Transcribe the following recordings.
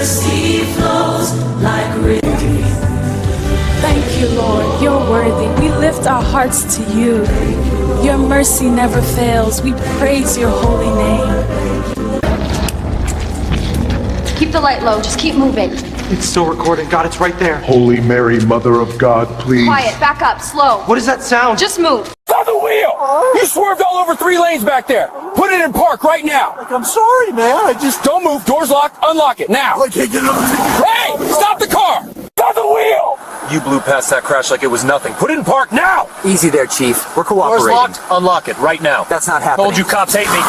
mercy flows like rivers. Thank you, Lord. You're worthy. We lift our hearts to you. Your mercy never fails. We praise your holy name. Keep the light low. Just keep moving. It's still recording. God, it's right there. Holy Mary, Mother of God, please. Quiet. Back up. Slow. What does that sound? Just move. Stop the wheel! You swerved all over 3 lanes back there. Put it in park right now. I'm sorry, man. I just... Don't move. Door's locked. Unlock it now. I can't get up. Hey! Stop the car! Stop the wheel! You blew past that crash like it was nothing. Put it in park now! Easy there, Chief. We're cooperating. Door's locked. Unlock it right now. That's not happening. Told you cops hate me.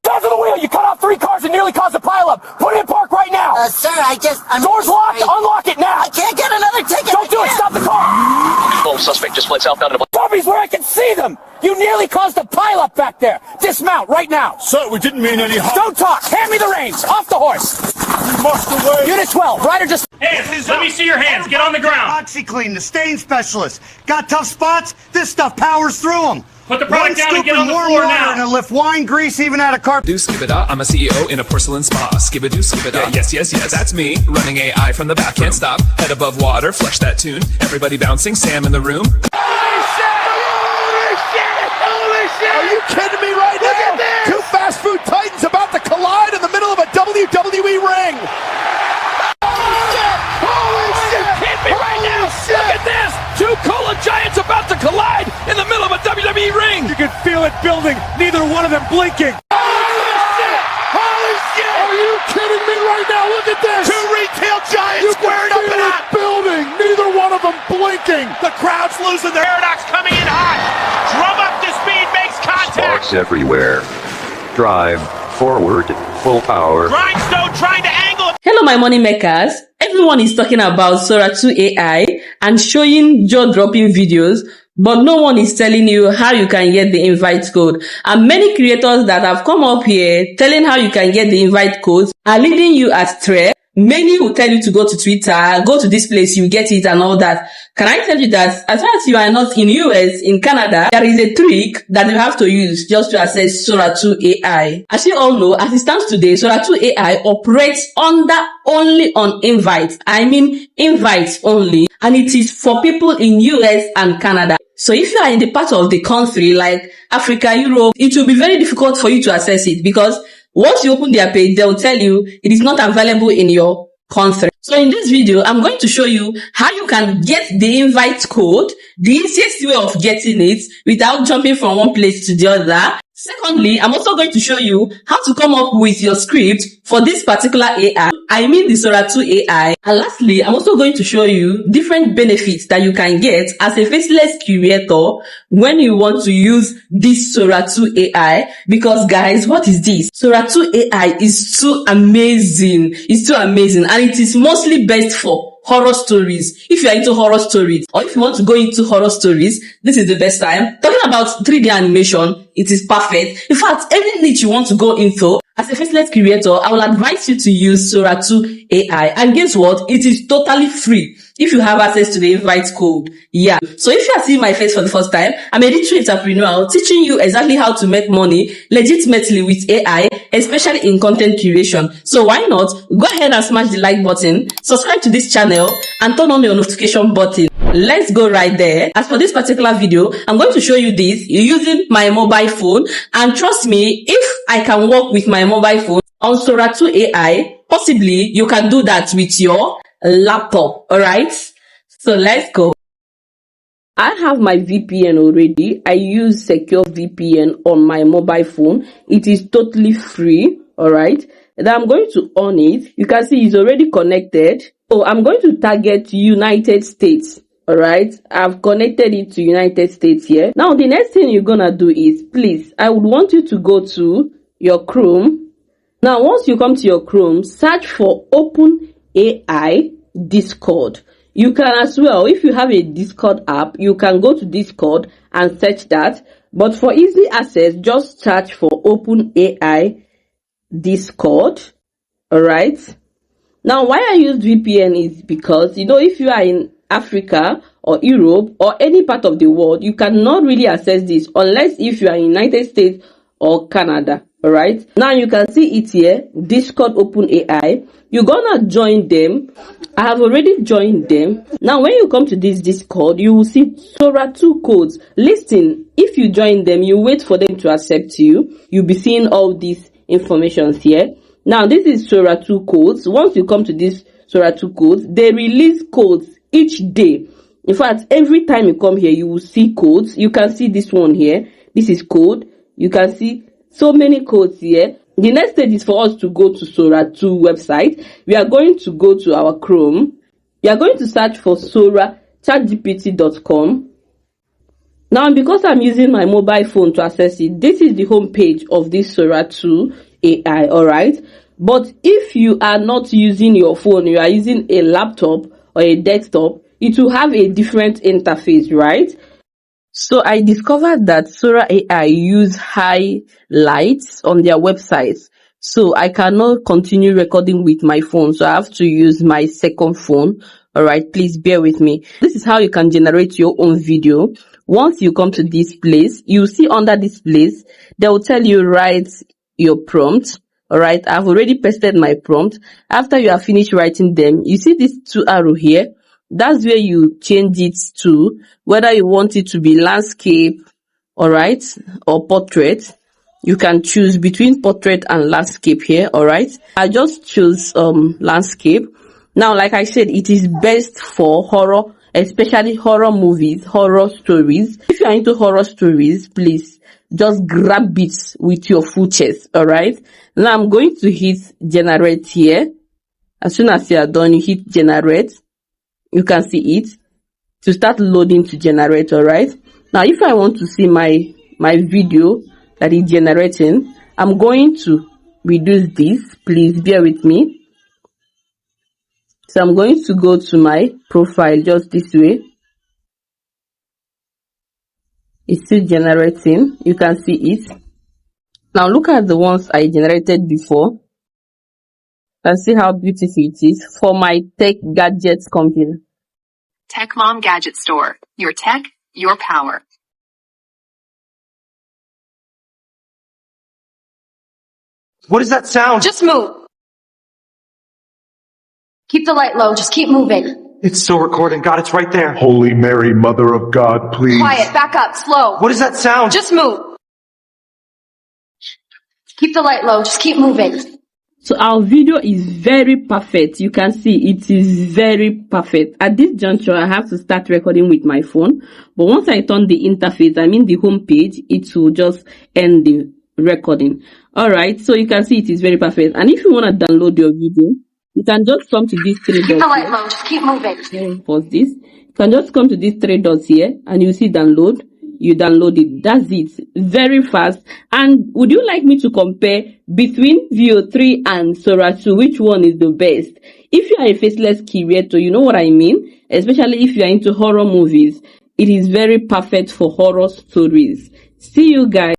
Stop the wheel! You cut off 3 cars and nearly caused a pileup. Put it in park right now. Sir, I'm... Door's locked. Unlock it now. I can't get another ticket. Don't do it. Stop the car. Lone suspect just fled southbound in a... Puppies where I can see them. You nearly caused a pileup back there. Dismount right now. Sir, we didn't mean any harm. Don't talk. Hand me the reins. Off the horse. You must away. Unit 12. Rider just... Hands! Let me see your hands! Get on the ground! OxyClean, the stain specialist. Got tough spots? This stuff powers through them. Put the product down and get on the warm floor water now! And it'll lift wine, grease, even out of carpet. Do skibida, I'm a CEO in a porcelain spa. Skibidoo skibida, yes, that's me. Running AI from the back, can't stop. Head above water, flush that tune. Everybody bouncing, Sam in the room. Holy shit! Holy shit! Holy shit! Are you kidding me right now? Look at this! 2 fast food titans about to collide in the middle of a WWE ring. Look at this! 2 cola giants about to collide in the middle of a WWE ring! You can feel it building, neither one of them blinking. Holy shit! Holy shit! Are you kidding me right now? Look at this! 2 retail giants squared up in a building, neither one of them blinking. The crowd's losing their... Paradox coming in hot! Drum up to speed, makes contact! Sparks everywhere. Drive forward, full power. Grindstone trying to angle it! Hello, my money makers. Everyone is talking about Sora 2 AI and showing jaw-dropping videos, but no one is telling you how you can get the invite code. And many creators that have come up here telling how you can get the invite codes are leading you astray. Many will tell you to go to Twitter, go to this place, you get it and all that. Can I tell you that as far as you are not in US, in Canada, there is a trick that you have to use just to access Sora 2 AI. As you all know, as it stands today, Sora 2 AI operates only on invites. I mean invites only. And it is for people in US and Canada. So if you are in the part of the country like Africa, Europe, it will be very difficult for you to access it because once you open their page, they'll tell you it is not available in your country. So in this video, I'm going to show you how you can get the invite code, the easiest way of getting it without jumping from one place to the other. Secondly, I'm also going to show you how to come up with your script for this particular AI. I mean the Sora 2 AI. And lastly, I'm also going to show you different benefits that you can get as a faceless creator when you want to use this Sora 2 AI. Because guys, what is this? Sora 2 AI is too amazing. It's too amazing. And it is mostly best for horror stories. If you are into horror stories or if you want to go into horror stories, this is the best time. Talking about 3D animation, it is perfect. In fact, any niche you want to go into, as a faceless creator, I will advise you to use Sora 2 AI. And guess what? It is totally free if you have access to the invite code. Yeah. So if you are seeing my face for the first time, I'm a digital entrepreneur teaching you exactly how to make money legitimately with AI, especially in content creation. So why not go ahead and smash the like button, subscribe to this channel, and turn on your notification button. Let's go right there. As for this particular video, I'm going to show you this using my mobile phone. And trust me, if I can work with my mobile phone on Sora 2 AI, possibly you can do that with your laptop. Alright? So let's go. I have my VPN already. I use secure VPN on my mobile phone. It is totally free. Alright? Then I'm going to on it. You can see it's already connected. So I'm going to target United States. Alright, I've connected it to United States here. Now the next thing you're gonna do is, please, I would want you to go to your Chrome. Now once you come to your Chrome, search for Open AI Discord. You can as well, if you have a Discord app, you can go to Discord and search that. But for easy access, just search for Open AI Discord. Alright. Now why I use VPN is because, you know, if you are in Africa or Europe or any part of the world, you cannot really access this unless if you are in United States or Canada. All right, now you can see it here, Discord Open AI. You're gonna join them. I have already joined them. Now when you come to this Discord, you will see Sora 2 codes. Listen, if you join them, you wait for them to accept you. You'll be seeing all these informations here. Now this is Sora 2 codes. Once you come to this Sora 2 codes, they release codes each day. In fact, every time you come here, you will see codes. You can see this one here. This is code. You can see so many codes here. The next stage is for us to go to Sora 2 website. We are going to go to our Chrome. We are going to search for Sora chatgpt.com. Now, because I'm using my mobile phone to access it, this is the home page of this Sora 2 AI, alright? But if you are not using your phone, you are using a laptop or a desktop, it will have a different interface, right? So I discovered that Sora AI use high lights on their websites. So I cannot continue recording with my phone. So I have to use my second phone. Alright, please bear with me. This is how you can generate your own video. Once you come to this place, you see under this place, they will tell you write your prompt. Alright, I've already pasted my prompt. After you have finished writing them, you see this 2 arrow here. That's where you change it to, whether you want it to be landscape, alright, or portrait. You can choose between portrait and landscape here, alright. I just choose landscape. Now, like I said, it is best for horror, especially horror movies, horror stories. If you are into horror stories, please just grab it with your full chest, alright. Now I'm going to hit generate here. As soon as you are done, you hit generate. You can see it to start loading to generate. Alright, now if I want to see my video that is generating, I'm going to reduce this. Please bear with me. So I'm going to go to my profile just this way. It's still generating. You can see it. Now look at the ones I generated before and see how beautiful it is for my tech gadgets company. Techmom Gadget Store. Your tech, your power. What is that sound? Just move. Keep the light low. Just keep moving. It's still recording. God, it's right there. Holy Mary, Mother of God, please. Quiet. Back up. Slow. What is that sound? Just move. Keep the light low. Just keep moving. So our video is very perfect. You can see it is very perfect. At this juncture, I have to start recording with my phone. But once I turn the interface, I mean the home page, it will just end the recording. Alright, so you can see it is very perfect. And if you want to download your video, you can just come to these 3 dots. Keep the light low. Just keep moving. Let me pause this. You can just come to these 3 dots here and you see download. You download it. That's it. Very fast. And would you like me to compare between Veo 3 and Sora 2? Which one is the best? If you are a faceless creator, you know what I mean? Especially if you are into horror movies. It is very perfect for horror stories. See you guys.